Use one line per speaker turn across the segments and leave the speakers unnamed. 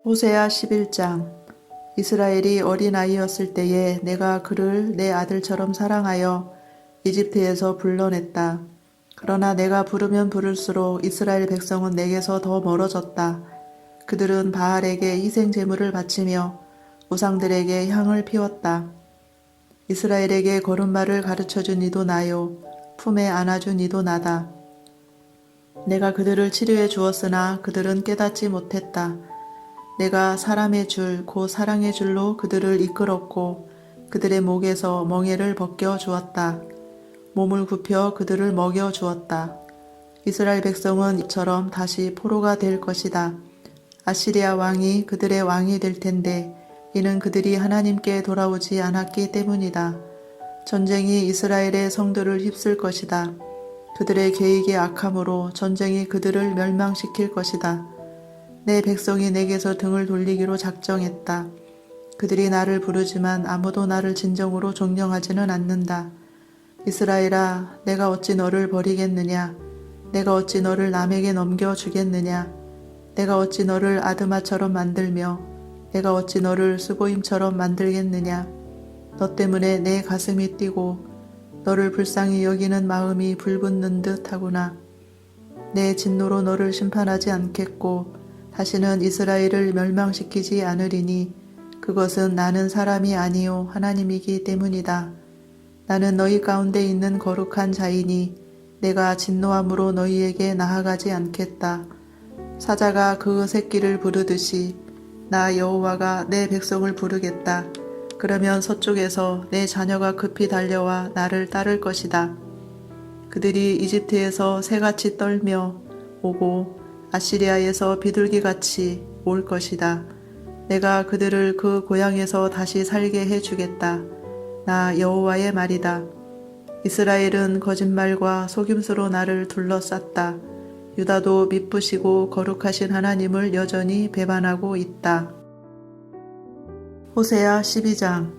호세아 11장. 이스라엘이 어린아이였을 때에 내가 그를 내 아들처럼 사랑하여 이집트에서 불러냈다. 그러나 내가 부르면 부를수록 이스라엘 백성은 내게서 더 멀어졌다. 그들은 바알에게 희생 제물을 바치며 우상들에게 향을 피웠다. 이스라엘에게 걸음마를 가르쳐준 이도 나요. 품에 안아준 이도 나다. 내가 그들을 치료해 주었으나 그들은 깨닫지 못했다. 내가 사람의 줄, 곧 사랑의 줄로 그들을 이끌었고 그들의 목에서 멍에를 벗겨 주었다. 몸을 굽혀 그들을 먹여 주었다. 이스라엘 백성은 이처럼 다시 포로가 될 것이다. 아시리아 왕이 그들의 왕이 될 텐데 이는 그들이 하나님께 돌아오지 않았기 때문이다. 전쟁이 이스라엘의 성들을 휩쓸 것이다. 그들의 계획이 악함으로 전쟁이 그들을 멸망시킬 것이다. 내 백성이 내게서 등을 돌리기로 작정했다. 그들이 나를 부르지만 아무도 나를 진정으로 존경하지는 않는다. 이스라엘아, 내가 어찌 너를 버리겠느냐? 내가 어찌 너를 남에게 넘겨주겠느냐? 내가 어찌 너를 아드마처럼 만들며 내가 어찌 너를 스보임처럼 만들겠느냐? 너 때문에 내 가슴이 뛰고 너를 불쌍히 여기는 마음이 불붙는 듯 하구나. 내 진노로 너를 심판하지 않겠고 다시는 이스라엘을 멸망시키지 않으리니 그것은 나는 사람이 아니요 하나님이기 때문이다. 나는 너희 가운데 있는 거룩한 자이니 내가 진노함으로 너희에게 나아가지 않겠다. 사자가 그 새끼를 부르듯이 나 여호와가 내 백성을 부르겠다. 그러면 서쪽에서 내 자녀가 급히 달려와 나를 따를 것이다. 그들이 이집트에서 새같이 떨며 오고 아시리아에서 비둘기같이 올 것이다. 내가 그들을 그 고향에서 다시 살게 해주겠다. 나 여호와의 말이다. 이스라엘은 거짓말과 속임수로 나를 둘러쌌다. 유다도 미쁘시고 거룩하신 하나님을 여전히 배반하고 있다. 호세아 12장.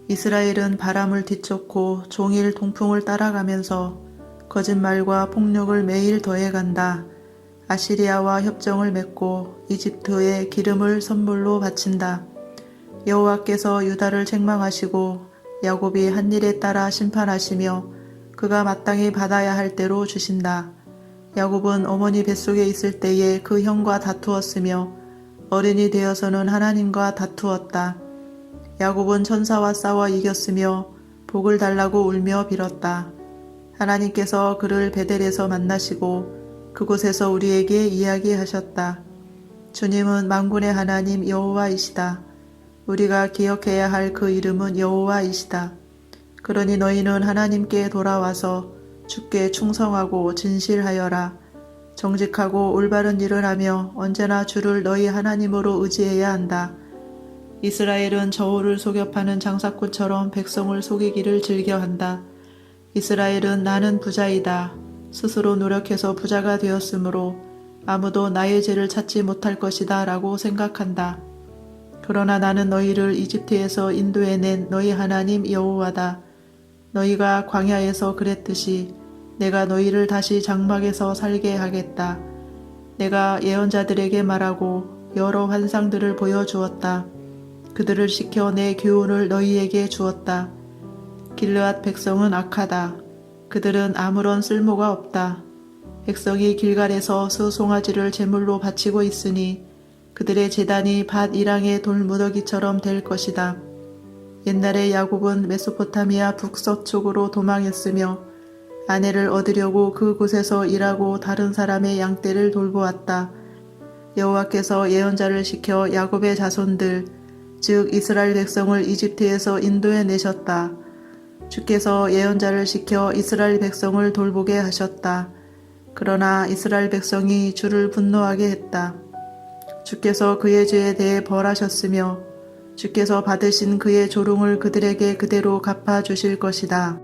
이스라엘은 바람을 뒤쫓고 종일 동풍을 따라가면서 거짓말과 폭력을 매일 더해간다. 아시리아와 협정을 맺고 이집트에 기름을 선물로 바친다. 여호와께서 유다를 책망하시고 야곱이 한 일에 따라 심판하시며 그가 마땅히 받아야 할 대로 주신다. 야곱은 어머니 뱃속에 있을 때에 그 형과 다투었으며 어른이 되어서는 하나님과 다투었다. 야곱은 천사와 싸워 이겼으며 복을 달라고 울며 빌었다. 하나님께서 그를 베델에서 만나시고 그곳에서 우리에게 이야기하셨다. 주님은 만군의 하나님 여호와이시다. 우리가 기억해야 할 그 이름은 여호와이시다. 그러니 너희는 하나님께 돌아와서 주께 충성하고 진실하여라. 정직하고 올바른 일을 하며 언제나 주를 너희 하나님으로 의지해야 한다. 이스라엘은 저울을 속여 파는 장사꾼처럼 백성을 속이기를 즐겨한다. 이스라엘은 나는 부자이다. 스스로 노력해서 부자가 되었으므로 아무도 나의 죄를 찾지 못할 것이다 라고 생각한다. 그러나 나는 너희를 이집트에서 인도해낸 너희 하나님 여호와다. 너희가 광야에서 그랬듯이 내가 너희를 다시 장막에서 살게 하겠다. 내가 예언자들에게 말하고 여러 환상들을 보여주었다. 그들을 시켜 내 교훈을 너희에게 주었다. 길르앗 백성은 악하다. 그들은 아무런 쓸모가 없다. 백성이 길갈에서 수송아지를 제물로 바치고 있으니 그들의 제단이 밭 이랑의 돌무더기처럼 될 것이다. 옛날에 야곱은 메소포타미아 북서쪽으로 도망했으며 아내를 얻으려고 그곳에서 일하고 다른 사람의 양떼를 돌보았다. 여호와께서 예언자를 시켜 야곱의 자손들 즉 이스라엘 백성을 이집트에서 인도해 내셨다. 주께서 예언자를 시켜 이스라엘 백성을 돌보게 하셨다. 그러나 이스라엘 백성이 주를 분노하게 했다. 주께서 그의 죄에 대해 벌하셨으며 주께서 받으신 그의 조롱을 그들에게 그대로 갚아주실 것이다.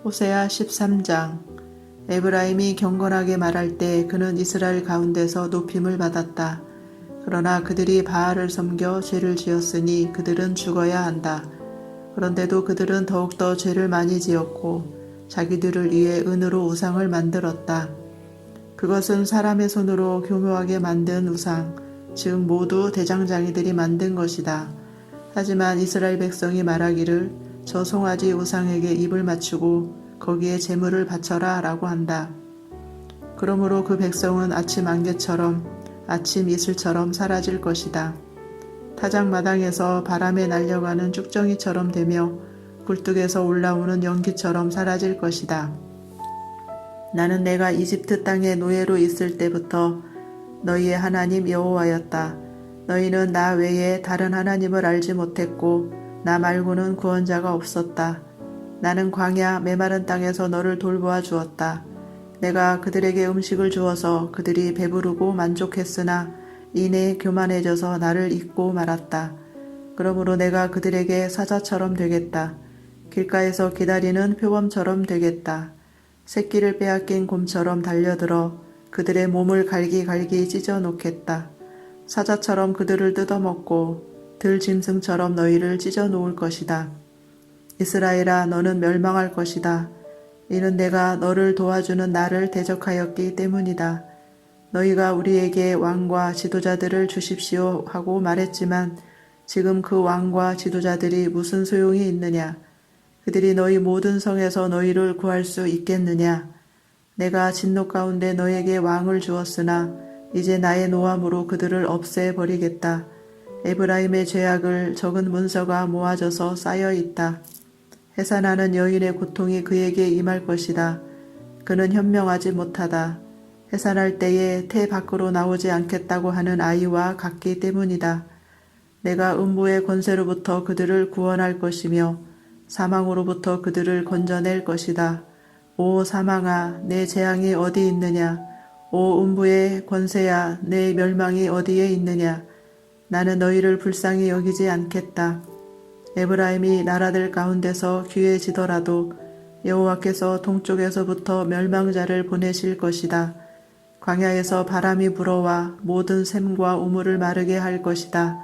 호세아 13장. 에브라임이 경건하게 말할 때 그는 이스라엘 가운데서 높임을 받았다. 그러나 그들이 바알을 섬겨 죄를 지었으니 그들은 죽어야 한다. 그런데도 그들은 더욱더 죄를 많이 지었고 자기들을 위해 은으로 우상을 만들었다. 그것은 사람의 손으로 교묘하게 만든 우상, 즉 모두 대장장이들이 만든 것이다. 하지만 이스라엘 백성이 말하기를 저 송아지 우상에게 입을 맞추고 거기에 제물을 바쳐라 라고 한다. 그러므로 그 백성은 아침 안개처럼 아침 이슬처럼 사라질 것이다. 타작마당에서 바람에 날려가는 쭉정이처럼 되며 굴뚝에서 올라오는 연기처럼 사라질 것이다. 나는 내가 이집트 땅에 노예로 있을 때부터 너희의 하나님 여호와였다. 너희는 나 외에 다른 하나님을 알지 못했고 나 말고는 구원자가 없었다. 나는 광야 메마른 땅에서 너를 돌보아 주었다. 내가 그들에게 음식을 주어서 그들이 배부르고 만족했으나 이내 교만해져서 나를 잊고 말았다. 그러므로 내가 그들에게 사자처럼 되겠다. 길가에서 기다리는 표범처럼 되겠다. 새끼를 빼앗긴 곰처럼 달려들어 그들의 몸을 갈기갈기 찢어 놓겠다. 사자처럼 그들을 뜯어먹고 들짐승처럼 너희를 찢어 놓을 것이다. 이스라엘아, 너는 멸망할 것이다. 이는 내가 너를 도와주는 나를 대적하였기 때문이다. 너희가 우리에게 왕과 지도자들을 주십시오 하고 말했지만 지금 그 왕과 지도자들이 무슨 소용이 있느냐? 그들이 너희 모든 성에서 너희를 구할 수 있겠느냐? 내가 진노 가운데 너에게 왕을 주었으나 이제 나의 노함으로 그들을 없애버리겠다. 에브라임의 죄악을 적은 문서가 모아져서 쌓여 있다. 해산하는 여인의 고통이 그에게 임할 것이다. 그는 현명하지 못하다. 해산할 때에 태 밖으로 나오지 않겠다고 하는 아이와 같기 때문이다. 내가 음부의 권세로부터 그들을 구원할 것이며 사망으로부터 그들을 건져낼 것이다. 오 사망아, 내 재앙이 어디 있느냐? 오 음부의 권세야, 내 멸망이 어디에 있느냐? 나는 너희를 불쌍히 여기지 않겠다. 에브라임이 나라들 가운데서 귀해지더라도 여호와께서 동쪽에서부터 멸망자를 보내실 것이다. 광야에서 바람이 불어와 모든 샘과 우물을 마르게 할 것이다.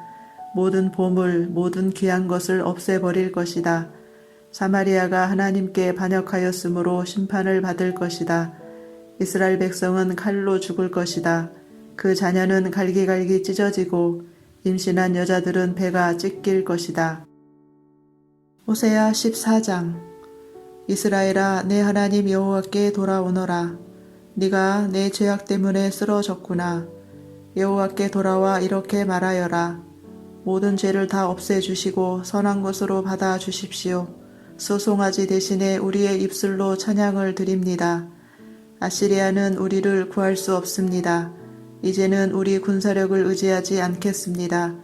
모든 보물, 모든 귀한 것을 없애버릴 것이다. 사마리아가 하나님께 반역하였으므로 심판을 받을 것이다. 이스라엘 백성은 칼로 죽을 것이다. 그 자녀는 갈기갈기 찢어지고 임신한 여자들은 배가 찢길 것이다. 호세아 14장. 이스라엘아, 내 하나님 여호와께 돌아오너라. 네가 내 죄악 때문에 쓰러졌구나. 여호와께 돌아와 이렇게 말하여라. 모든 죄를 다 없애주시고 선한 것으로 받아주십시오. 소송아지 대신에 우리의 입술로 찬양을 드립니다. 아시리아는 우리를 구할 수 없습니다. 이제는 우리 군사력을 의지하지 않겠습니다.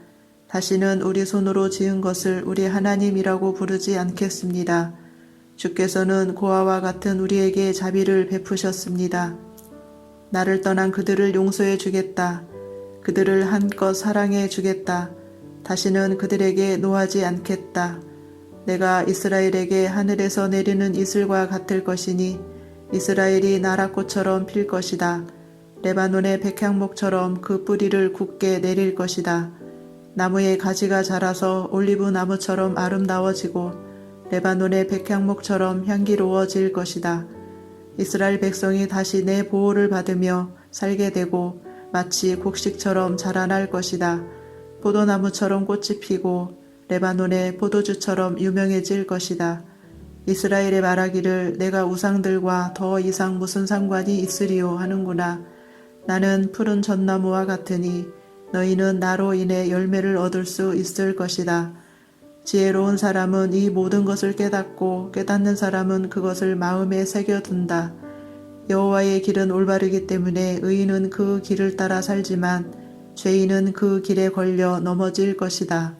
다시는 우리 손으로 지은 것을 우리 하나님이라고 부르지 않겠습니다. 주께서는 고아와 같은 우리에게 자비를 베푸셨습니다. 나를 떠난 그들을 용서해 주겠다. 그들을 한껏 사랑해 주겠다. 다시는 그들에게 노하지 않겠다. 내가 이스라엘에게 하늘에서 내리는 이슬과 같을 것이니 이스라엘이 나라꽃처럼 필 것이다. 레바논의 백향목처럼 그 뿌리를 굳게 내릴 것이다. 나무의 가지가 자라서 올리브 나무처럼 아름다워지고 레바논의 백향목처럼 향기로워질 것이다. 이스라엘 백성이 다시 내 보호를 받으며 살게 되고 마치 곡식처럼 자라날 것이다. 포도나무처럼 꽃이 피고 레바논의 포도주처럼 유명해질 것이다. 이스라엘의 말하기를 내가 우상들과 더 이상 무슨 상관이 있으리요 하는구나. 나는 푸른 전나무와 같으니 너희는 나로 인해 열매를 얻을 수 있을 것이다. 지혜로운 사람은 이 모든 것을 깨닫고 깨닫는 사람은 그것을 마음에 새겨둔다. 여호와의 길은 올바르기 때문에 의인은 그 길을 따라 살지만 죄인은 그 길에 걸려 넘어질 것이다.